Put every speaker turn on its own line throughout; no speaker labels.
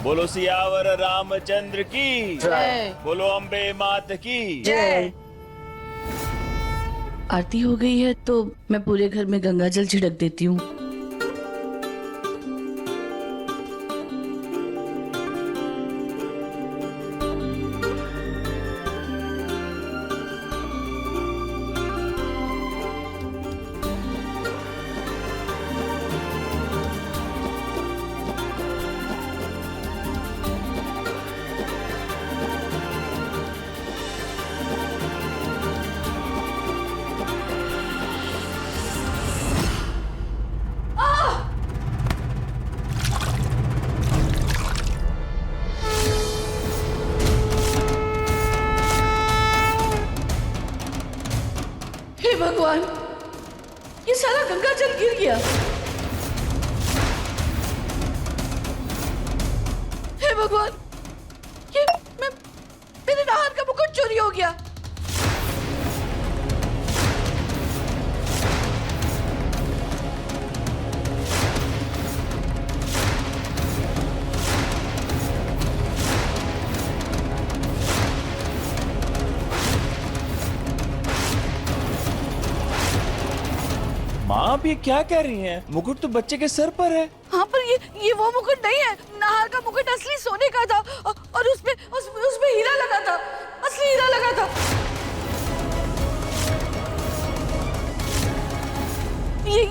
बोलो सियावर रामचंद्र की
जय।
बोलो अम्बे मात की
जय।
आरती हो गई है तो मैं पूरे घर में गंगा जल छिड़क देती हूँ। हे भगवान, ये सारा गंगा जल गिर गया। हे भगवान, ये मेरे नहार का मुकुट चोरी हो गया।
माँ आप ये क्या कह रही हैं? मुकुट तो बच्चे के सर पर है।
हाँ, पर ये वो मुकुट नहीं है। नाहर का मुकुट असली सोने का था और उसमें हीरा लगा था, असली हीरा लगा था।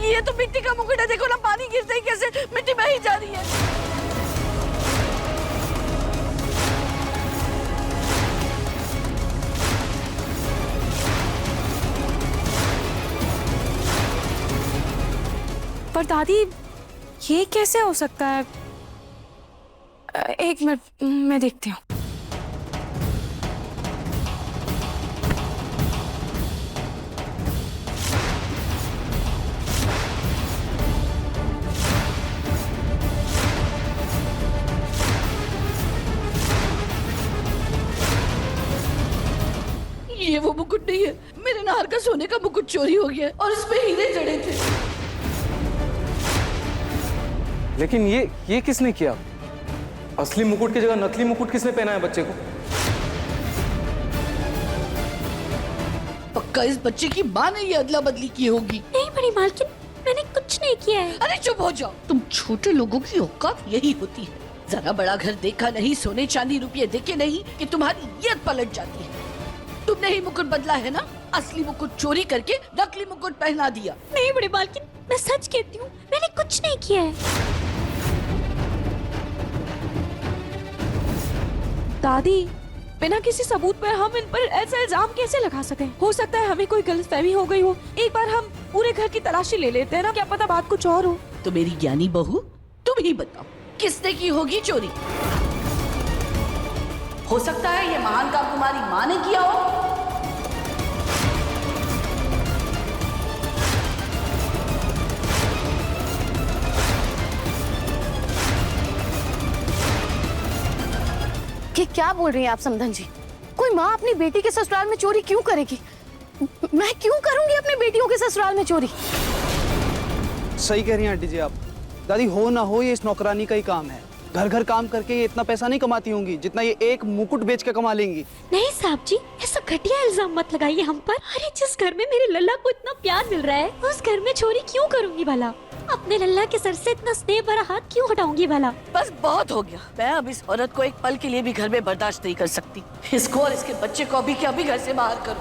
ये तो मिट्टी का मुकुट है। देखो ना, पानी गिरते ही कैसे मिट्टी बही जा रही है।
पर दादी, ये कैसे हो सकता है? एक मिनट, मैं देखती हूँ।
ये वो मुकुट नहीं है। मेरे नाहर का सोने का मुकुट चोरी हो गया और इसमें हीरे जड़े थे।
लेकिन ये किसने किया? असली मुकुट की जगह नकली मुकुट किसने पहना है बच्चे को?
पक्का इस बच्चे की माँ ने ये अदला बदली की होगी।
नहीं बड़ी मालकिन, मैंने कुछ नहीं किया है।
अरे चुप हो जाओ। तुम छोटे लोगों की औकात यही होती है। जरा बड़ा घर देखा नहीं, सोने चांदी रुपये देखे नहीं कि तुम्हारी नीयत पलट जाती है। तुमने ही मुकुट बदला है ना? असली मुकुट चोरी करके नकली मुकुट पहना दिया।
नहीं बड़ी मालकिन, मैं सच कहती हूँ, मैंने कुछ नहीं किया है। दादी, बिना किसी सबूत पर हम इन पर ऐसा इल्जाम कैसे लगा सकें? हो सकता है हमें कोई गलतफहमी हो गई हो। एक बार हम पूरे घर की तलाशी ले लेते हैं ना, क्या पता बात कुछ और हो।
तो मेरी ज्ञानी बहू, तुम ही बताओ किसने की होगी चोरी? हो सकता है ये महान काम तुम्हारी माँ ने किया हो।
कि क्या बोल रही हैं आप समधन जी? कोई माँ अपनी बेटी के ससुराल में चोरी क्यों करेगी? मैं क्यों करूंगी अपनी बेटियों के ससुराल में चोरी?
सही कह रही हैं आंटी जी आप। दादी, हो ना हो ये इस नौकरानी का ही काम है। घर घर काम करके ये इतना पैसा नहीं कमाती होंगी जितना ये एक मुकुट बेच के कमा लेंगी।
नहीं साहब जी, ऐसा घटिया इल्जाम मत लगाइए हम पर। अरे जिस घर में मेरे लल्ला को इतना प्यार मिल रहा है, उस घर में चोरी क्यों करूंगी भला? अपने लल्ला के सर से इतना स्नेह भरा हाथ क्यों हटाऊंगी भला?
बस बहुत हो गया। मैं अब इस औरत को एक पल के लिए भी घर में बर्दाश्त नहीं कर सकती। इसको और इसके बच्चे को अभी के अभी घर से बाहर करो।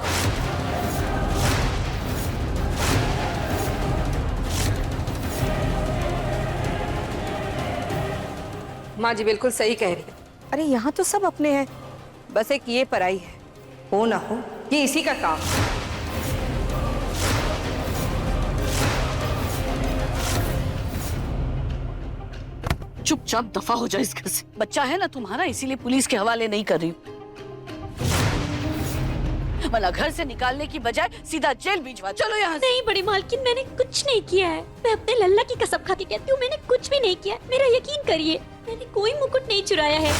माँ जी बिल्कुल सही कह रही है। अरे यहाँ तो सब अपने हैं, बस एक ये पराई है। हो ना हो ये इसी का काम।
चुपचाप दफा हो जाए इस घर से। बच्चा है ना तुम्हारा, इसीलिए पुलिस के हवाले नहीं कर रही हूँ। वरना घर से निकालने की बजाय सीधा जेल भिजवा। चलो यहाँ से।
नहीं बड़ी मालकिन, मैंने कुछ नहीं किया है। मैं अपने लल्ला की कसम खा के कहती हूँ, मैंने कुछ भी नहीं किया। मेरा यकीन करिए, मैंने कोई मुकुट नहीं चुराया है।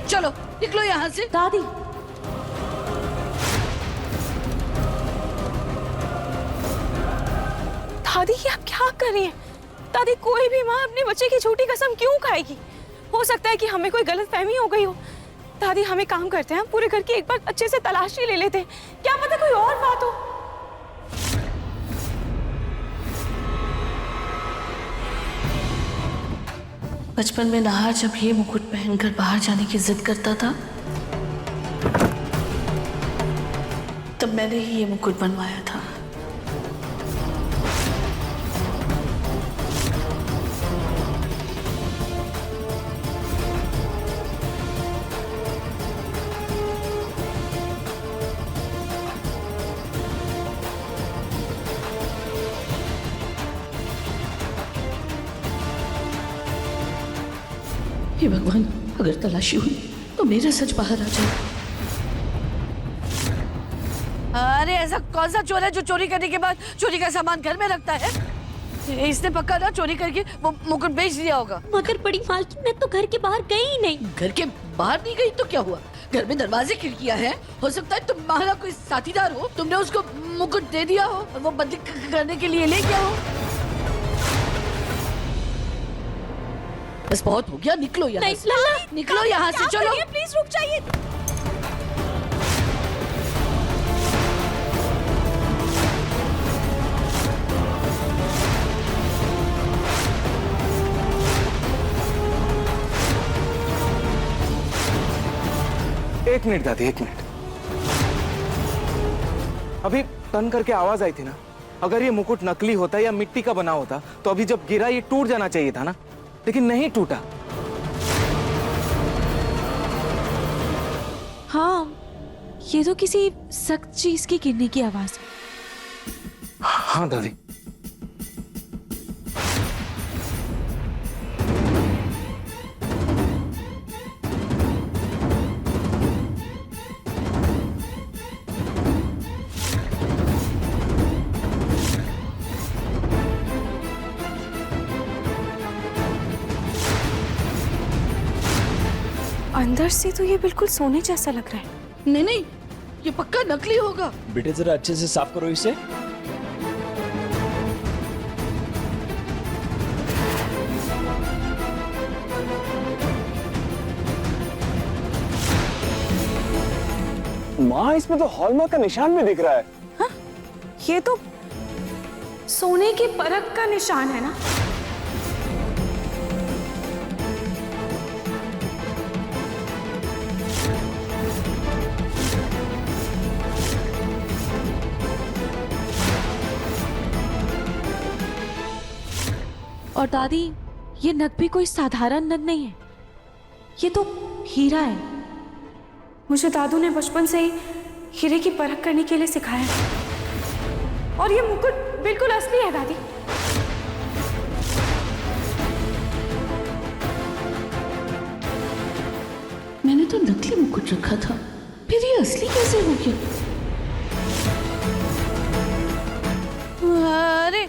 चलो निकलो यहाँ से।
दादी,
दादी ये आप क्या कर रही हैं? दादी कोई भी माँ अपने बच्चे की झूठी कसम क्यों खाएगी? हो सकता है कि हमें कोई गलतफहमी हो गई हो। दादी हम एक काम करते हैं, हम पूरे घर की एक बार अच्छे से तलाशी ले लेते हैं, क्या पता कोई और बात हो।
बचपन में नहार जब ये मुकुट पहनकर बाहर जाने की जिद करता था तब मैंने ही ये मुकुट बनवाया था। हे भगवान, अगर तलाशी हुई तो मेरा सच बाहर आ जाए।
अरे ऐसा कौन सा चोर है जो चोरी करने के बाद चोरी का सामान घर में रखता है? इसने पक्का ना चोरी करके वो मुकुट बेच दिया होगा।
मगर बड़ी मालकिन मैं तो घर के बाहर गई ही नहीं।
घर के बाहर नहीं गई तो क्या हुआ? घर में दरवाजे खिड़कियां हैं। हो सकता है तुम्हारा कोई साथीदार हो, तुमने उसको मुकुट दे दिया हो और वो बदली करने के लिए ले गया हो। बस बहुत हो गया, निकलो यहाँ से। निकलो यहाँ से, चलो।
प्लीज रुक जाइए।
एक मिनट दादी, एक मिनट। अभी टन करके आवाज आई थी ना, अगर ये मुकुट नकली होता या मिट्टी का बना होता तो अभी जब गिरा ये टूट जाना चाहिए था ना, लेकिन नहीं टूटा।
हाँ, ये तो किसी सख्त चीज की गिरने की आवाज।
हाँ दादी।
अंदर से तो ये बिल्कुल सोने जैसा लग रहा है।
नहीं नहीं, ये पक्का नकली होगा।
बेटे जरा अच्छे से साफ करो इसे।
माँ, इसमें तो हॉलमार्क का निशान भी दिख रहा है।
हाँ? ये तो सोने की परख का निशान है ना। और दादी, ये नग भी कोई साधारण नग नहीं है, ये तो हीरा है। मुझे दादू ने बचपन से ही हीरे की परख करने के लिए सिखाया है। और ये मुकुट बिल्कुल असली है दादी।
मैंने तो नकली मुकुट रखा था, फिर ये असली कैसे हो गया?
अरे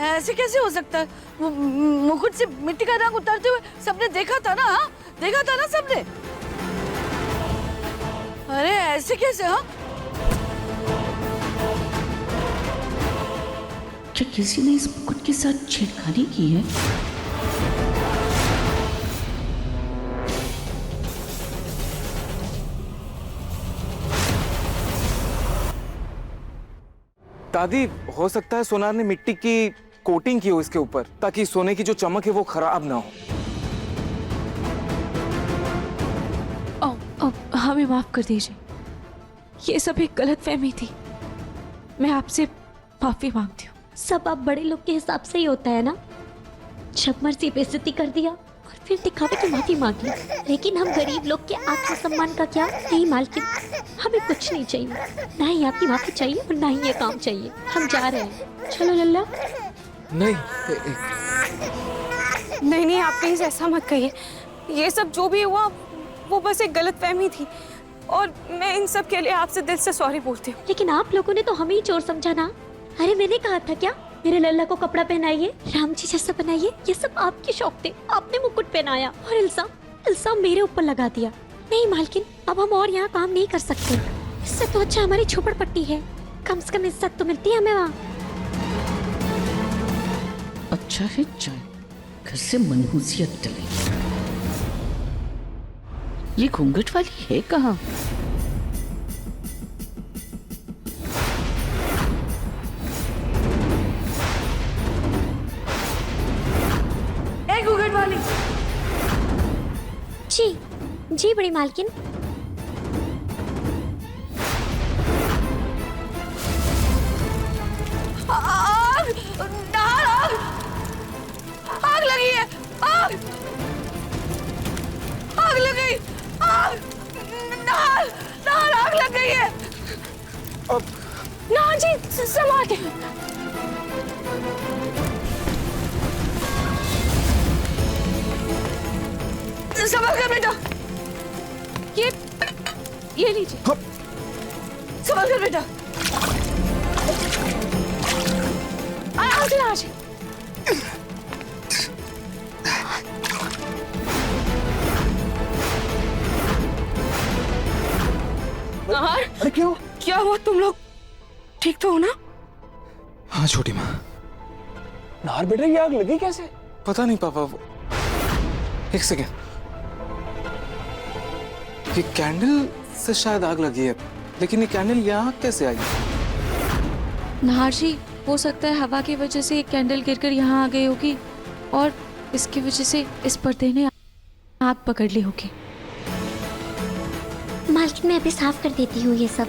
ऐसे कैसे हो सकता है? मुकुट से मिट्टी का रंग उतरते हुए सबने देखा था ना। हाँ? देखा था ना सबने। अरे ऐसे कैसे? हाँ,
क्या किसी ने इस मुकुट के साथ छेड़खानी की है?
दादी, हो सकता है सोनार ने मिट्टी की कोटिंग की हो इसके ऊपर, ताकि सोने की जो चमक है वो खराब ना हो।
हमें माफ कर दीजिए, ये सब एक गलतफहमी थी। मैं आपसे माफी मांगती हूँ।
सब आप बड़े लोग के हिसाब से ही होता है ना। जब मर्जी बेइज्जती कर दिया और फिर दिखावे की माफी मांग ली। लेकिन हम गरीब लोग के आत्मसम्मान का क्या? नहीं मालकिन, हमें कुछ नहीं चाहिए, ना ही आपकी माफी चाहिए और ना ही ये काम चाहिए। हम जा रहे हैं, चलो लल्ला।
नहीं
नहीं, आप प्लीज ऐसा मत कहिए। ये सब जो भी हुआ वो बस एक गलतफहमी थी और मैं इन सब के लिए आपसे दिल से सॉरी बोलती हूँ।
लेकिन आप लोगों ने तो हमें ही चोर समझा ना। अरे मैंने कहा था क्या, मेरे लल्ला को कपड़ा पहनाइए, राम जी जैसा बनाइए। ये सब आपके शौक थे, आपने मुकुट पहनाया और इल्जाम मेरे ऊपर लगा दिया। नहीं मालकिन, अब हम और यहाँ काम नहीं कर सकते। इससे तो अच्छा हमारी झोपड़पट्टी है, कम से कम इज्जत तो मिलती है हमें वहाँ।
अच्छा है जाए, घर से मनहूसियत टले। ये घूंघट वाली है कहाँ?
ए घूंघट वाली।
जी जी बड़ी मालकिन।
आग! नार आग! आग लगी है! आग! आग लग गई! आग! नार! नार आग लग गई है!
ना जी संभाल के।
संभल कर बेटा!
ये लीजिए।
संभल कर बेटा!
आज नाहर,
अरे क्यों?
क्या हुआ? तुम लोग ठीक तो हो ना?
हाँ छोटी माँ।
नाहर बेटा ये आग लगी कैसे?
पता नहीं पापा, एक सेकेंड। ये कैंडल से शायद आग लगी है, लेकिन ये कैंडल यहाँ कैसे आई?
नाहर जी, हो सकता है हवा की वजह से एक कैंडल गिरकर यहाँ आ गई होगी और इसकी वजह से इस पर्दे ने आग पकड़ ली होगी।
मालकिन मैं अभी साफ कर देती हूँ ये सब।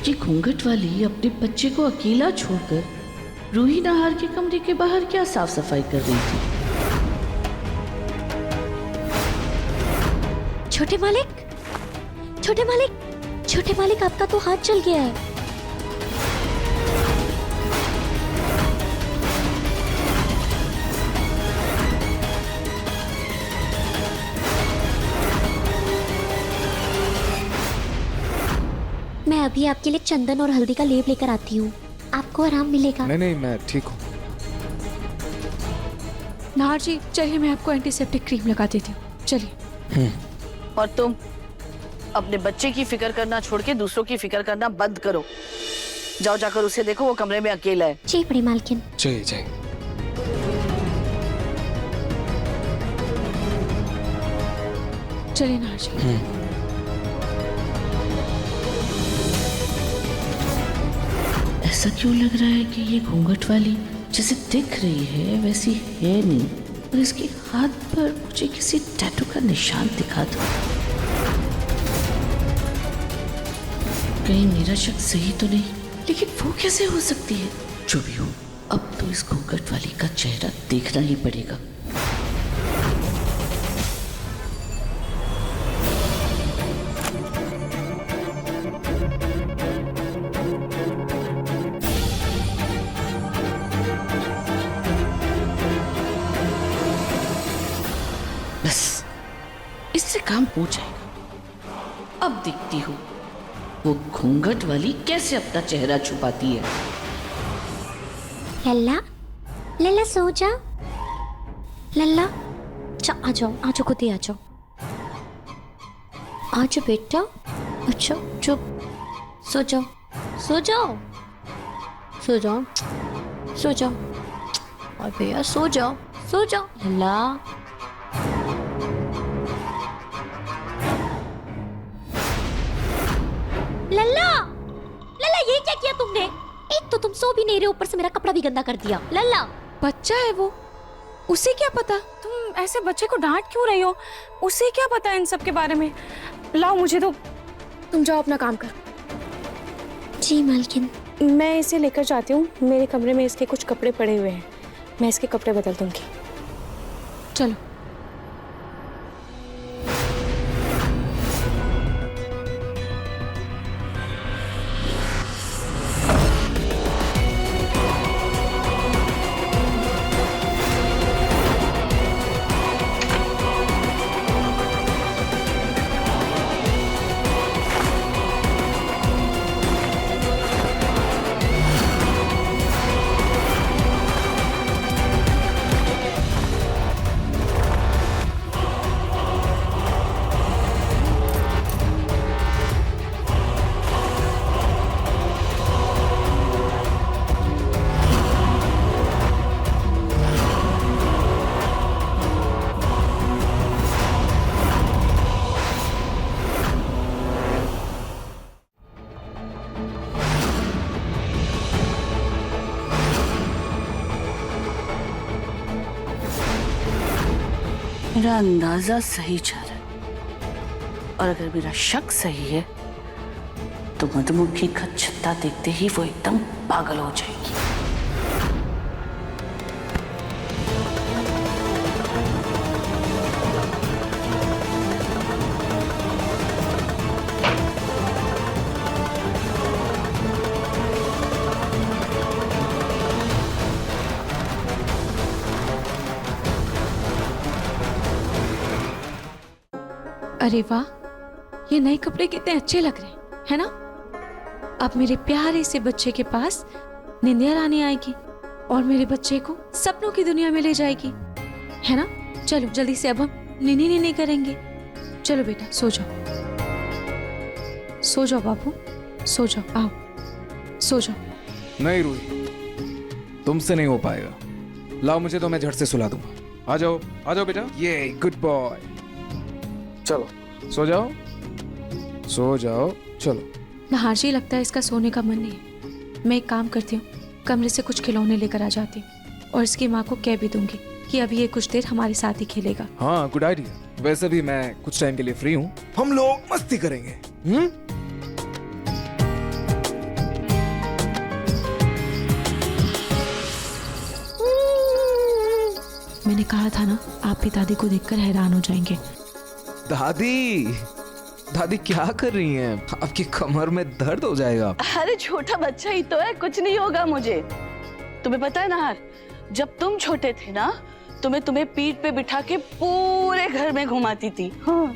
ये घूंघट वाली अपने बच्चे को अकेला छोड़कर रूही नाहर के कमरे के बाहर क्या साफ सफाई कर रही थी?
छोटे मालिक, छोटे मालिक, छोटे मालिक, आपका तो हाथ जल गया है। मैं अभी आपके लिए चंदन और हल्दी का लेप लेकर आती हूँ, आपको आराम मिलेगा।
नहीं मैं ठीक हूँ।
नाहर जी चलिए, मैं आपको एंटीसेप्टिक क्रीम लगा देती हूँ, चलिए।
और तुम अपने बच्चे की फिक्र करना छोड़ के दूसरों की फिक्र करना बंद करो। जाओ जाकर उसे देखो, वो कमरे में अकेला है।
जी बड़ी मालकिन।
जय जय।
चलिए नाहर जी।
ऐसा क्यों लग रहा है कि ये घूंघट वाली जैसे दिख रही है वैसी है नहीं, और इसके हाथ पर मुझे किसी टैटू का निशान दिखा दो। कहीं मेरा शक सही तो नहीं, लेकिन वो कैसे हो सकती है? जो भी हो, अब तो इस घूंघट वाली का चेहरा देखना ही पड़ेगा। बस इससे काम हो जाएगा। अब देखती हूँ वो घूंघट वाली कैसे अपना चेहरा छुपाती है।
लल्ला, लल्ला सो जा। लल्ला आ जाओ खुद ही आ जाओ। आ जाओ बेटा, अच्छा चुप, सो जाओ सो जाओ सो जाओ सो जाओ। और भैया सो जाओ सो जाओ। लल्ला लल्ला, लल्ला ये क्या किया तुमने? एक तो तुम सो भी नहीं रहे, ऊपर से मेरा कपड़ा भी गंदा कर दिया। लल्ला
बच्चा है वो, उसे क्या पता? तुम ऐसे बच्चे को डांट क्यों रही हो? उसे क्या पता इन सब के बारे में? लाओ मुझे दो, तुम जाओ अपना काम करो।
जी मालकिन।
मैं इसे लेकर जाती हूँ, मेरे कमरे में इसके कुछ कपड़े पड़े हुए हैं, मैं इसके कपड़े बदल दूंगी। चलो।
मेरा अंदाजा सही जा रहा है, और अगर मेरा शक सही है तो मधुमक्खी का छत्ता देखते ही वो एकदम पागल हो जाएगी।
अरे वाह, ये नए कपड़े कितने अच्छे लग रहे हैं, है ना? अब मेरे प्यारे से बच्चे के पास निंदिया रानी आएगी और मेरे बच्चे को सपनों की दुनिया में ले जाएगी, है ना? चलो जल्दी से अब हम नीनी नीनी करेंगे। चलो बेटा सो जाओ, सो जाओ बाबू, सो जाओ, आओ सो जाओ।
नहीं रूही, तुमसे नहीं हो पाएगा। लाओ मुझे तो मैं झट से सुला दूंगा। आ जाओ बेटा। ये गुड बॉय। चलो सो जाओ, सो जाओ, चलो।
नहार लगता है इसका सोने का मन नहीं है। मैं एक काम करती हूँ, कमरे से कुछ खिलौने लेकर आ जाती हूँ और इसकी माँ को कह भी दूंगी कि अभी ये कुछ देर हमारे साथ ही खेलेगा।
हाँ गुड आइडिया। वैसे भी मैं कुछ टाइम के लिए फ्री हूँ, हम लोग मस्ती करेंगे।
मैंने कहा था ना, आप भी दादी को देखकर हैरान हो जाएंगे।
दादी क्या कर रही हैं? आपकी कमर में दर्द हो जाएगा।
अरे छोटा बच्चा ही तो है, कुछ नहीं होगा मुझे। तुम्हें पता है नहार, जब तुम छोटे थे ना तो मैं तुम्हें पीठ पे बिठा के पूरे घर में घुमाती थी। हाँ।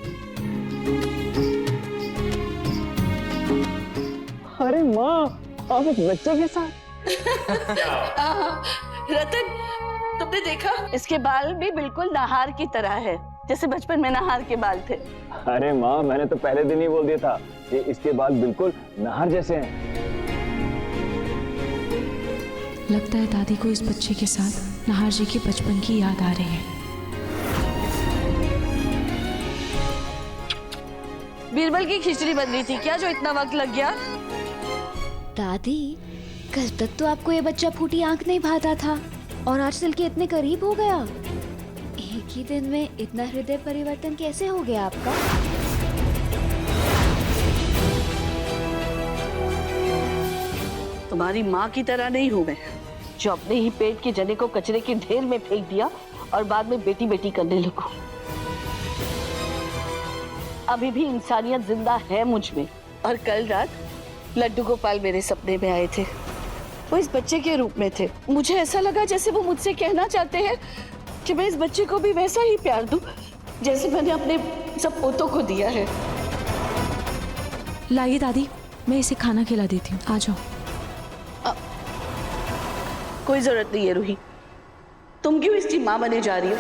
अरे माँ, आप एक बच्चे के साथ?
रतन, तुमने देखा? इसके बाल भी बिल्कुल नहार की तरह है, जैसे बचपन में नहार के बाल थे।
अरे माँ, मैंने तो पहले दिन ही बोल दिया था कि इसके बाल बिल्कुल नहार जैसे हैं।
लगता है दादी को इस बच्चे के साथ नहार जी के बचपन की याद आ रही है।
बीरबल की खिचड़ी बन रही थी क्या, जो इतना वक्त लग गया?
दादी, कल तक तो आपको ये बच्चा फूटी आंख नहीं भाता था और आज दिल के इतने करीब हो गया। एक ही दिन में इतना हृदय परिवर्तन कैसे हो गया आपका?
तुम्हारी माँ की तरह नहीं हूँ मैं, जो अपने ही पेट के जने को कचरे के ढेर में फेंक दिया और बाद में बेटी बेटी करने लगो। अभी भी इंसानियत जिंदा है मुझ में। और कल रात लड्डू गोपाल मेरे सपने में आए थे। वो इस बच्चे के रूप में थे। मुझे ऐसा लगा जैसे वो मुझसे कहना चाहते हैं कि मैं इस बच्चे को भी वैसा ही प्यार दूं जैसे मैंने अपने सब पोतों को दिया है।
लाइए दादी, मैं इसे खाना खिला देती हूँ, आ जाओ।
कोई जरूरत नहीं है रूही, तुम क्यों इसकी माँ बने जा रही हो?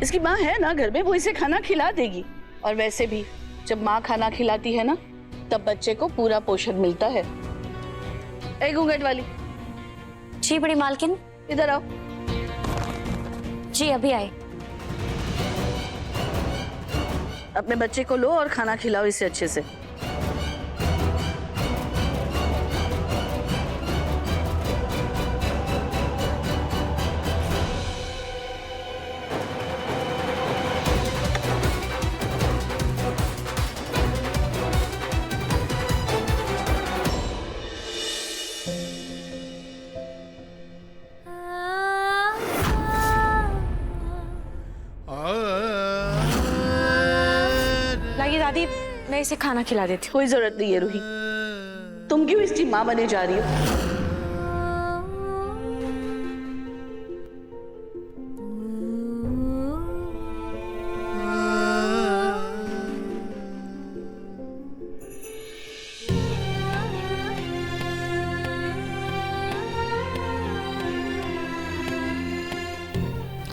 इसकी माँ है ना घर में, वो इसे खाना खिला देगी। और वैसे भी जब माँ खाना खिलाती है ना, तब बच्चे को पूरा पोषण मिलता है। ए घूंघट वाली।
जी बड़ी मालकिन।
इधर आओ।
जी अभी आए।
अपने बच्चे को लो और खाना खिलाओ इसे अच्छे से।
लाइए दादी, मैं इसे खाना खिला देती हूँ।
कोई जरूरत नहीं है रूही, तुम क्यों इसकी माँ बने जा रही हो?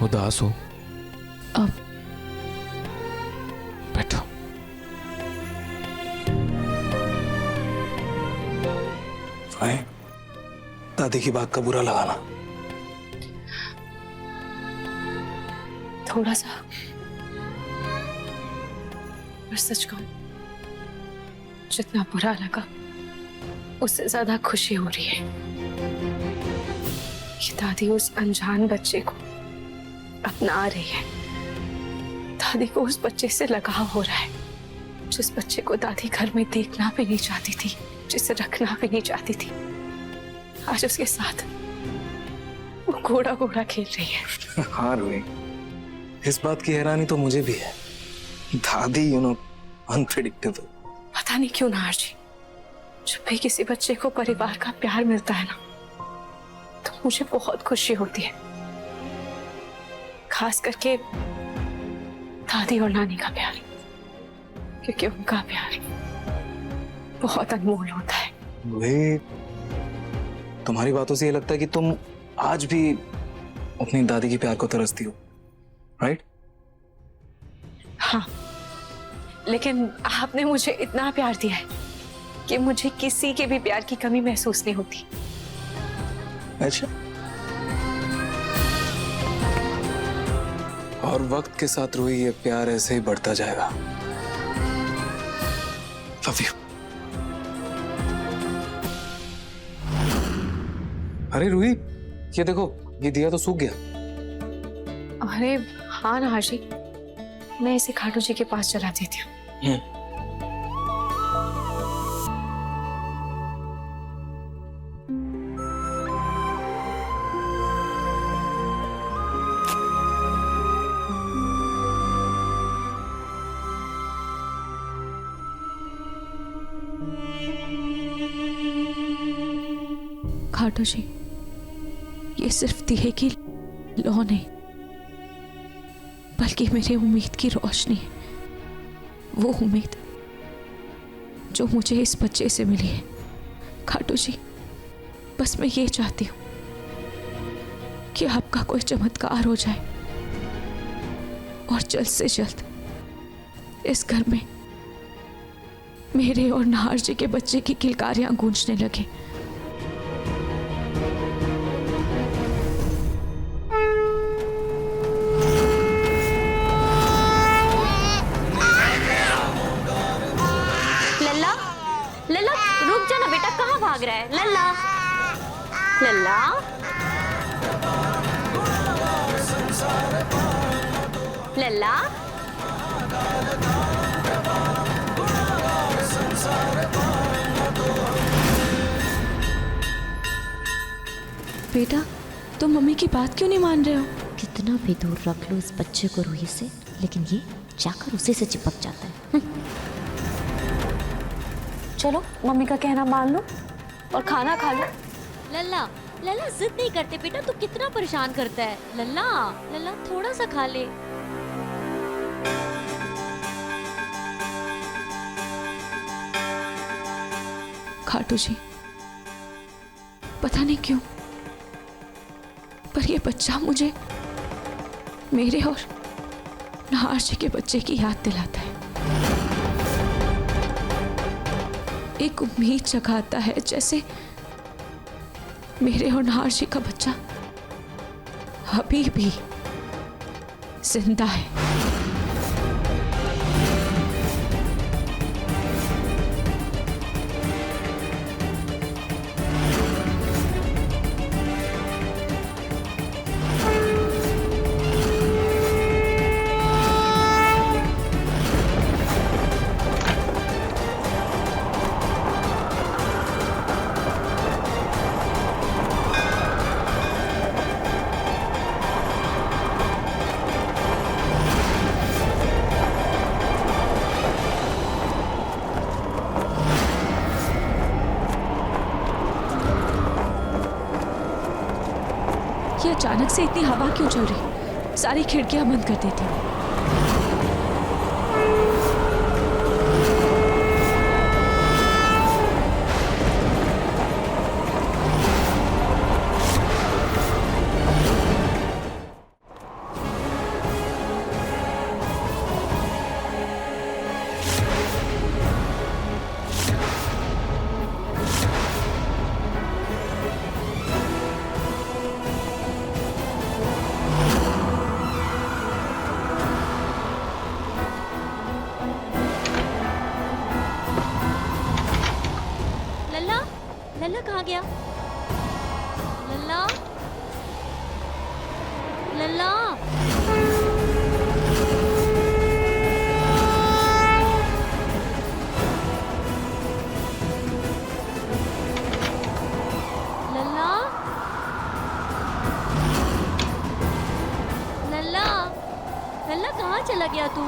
उदास हो?
अब
बैठो।
आए, दादी की बात का बुरा लगाना।
थोड़ा सा, पर सच कहूं, जितना बुरा लगा उससे ज्यादा खुशी हो रही है कि दादी उस अनजान बच्चे को अपना रही है। दादी को उस बच्चे से लगाव हो रहा है, जिस बच्चे को दादी घर में देखना भी नहीं चाहती थी, जिसे रखना भी नहीं चाहती थी। आज उसके साथ वो घोड़ा घोड़ा खेल रही है।
हाँ रूही, इस बात की हैरानी तो मुझे भी है। दादी अनप्रेडिक्टेबल।
पता नहीं क्यों नार जी, जब भी किसी बच्चे को परिवार का प्यार मिलता है ना, तो मुझे बहुत खुशी होती है। खास करके दादी और नानी का प्यार, क्योंकि उनका प्यार बहुत अनमोल होता है।
रूही, तुम्हारी बातों से ये लगता है कि तुम आज भी अपनी दादी के प्यार को तरसती हो, राइट?
हाँ, लेकिन आपने मुझे इतना प्यार दिया है कि मुझे किसी के भी प्यार की कमी महसूस नहीं होती।
अच्छा। और वक्त के साथ रूही ये प्यार ऐसे ही बढ़ता जाएगा। Love you. अरे रूही, ये देखो, ये दिया तो सूख गया।
अरे हाँ नार जी, मैं इसे खाटू जी के पास चला देती हूँ। खाटू जी, ये सिर्फ दिए की लौ नहीं, बल्कि मेरी उम्मीद की रोशनी है। वो उम्मीद जो मुझे इस बच्चे से मिली है। खाटू जी, बस मैं ये चाहती हूँ कि आपका कोई चमत्कार हो जाए और जल्द से जल्द इस घर में मेरे और नाहर जी के बच्चे की किलकारियां गूंजने लगे।
लल्ला, रुक जा ना बेटा, कहाँ भाग रहा है? लल्ला, लल्ला, लल्ला,
बेटा, तुम मम्मी की बात क्यों नहीं मान रहे हो?
कितना भी दूर रख लो इस बच्चे को रूही से, लेकिन ये जाकर उसी से चिपक जाता है।
चलो मम्मी का कहना मान लो और खाना खा लो।
लल्ला, लल्ला जिद नहीं करते बेटा, तू कितना परेशान करता है। लल्ला, लल्ला थोड़ा सा खा ले।
खाटू जी, पता नहीं क्यों, पर ये बच्चा मुझे मेरे और नाहर जी के बच्चे की याद दिलाता है। एक उम्मीद जगाता है, जैसे मेरे और नाहर जी का बच्चा अभी भी जिंदा है। ये अचानक से इतनी हवा क्यों चल रही? सारी खिड़कियां बंद कर देती हूँ।
लल्ला कहाँ गया? लल्ला, लल्ला। चला गया तू?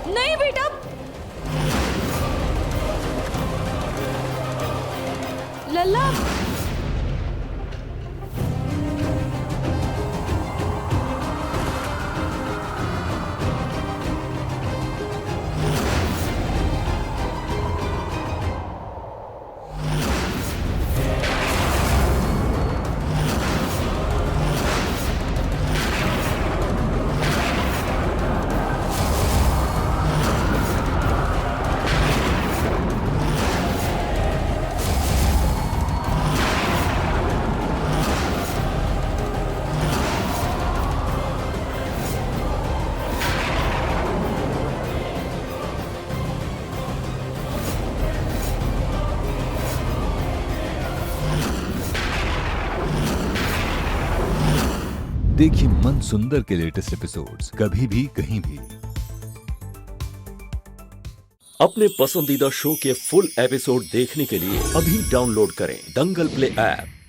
नहीं बेटा, लल्ला।
देखिए मन सुंदर के लेटेस्ट एपिसोड्स कभी भी कहीं भी।
अपने पसंदीदा शो के फुल एपिसोड देखने के लिए अभी डाउनलोड करें दंगल प्ले ऐप।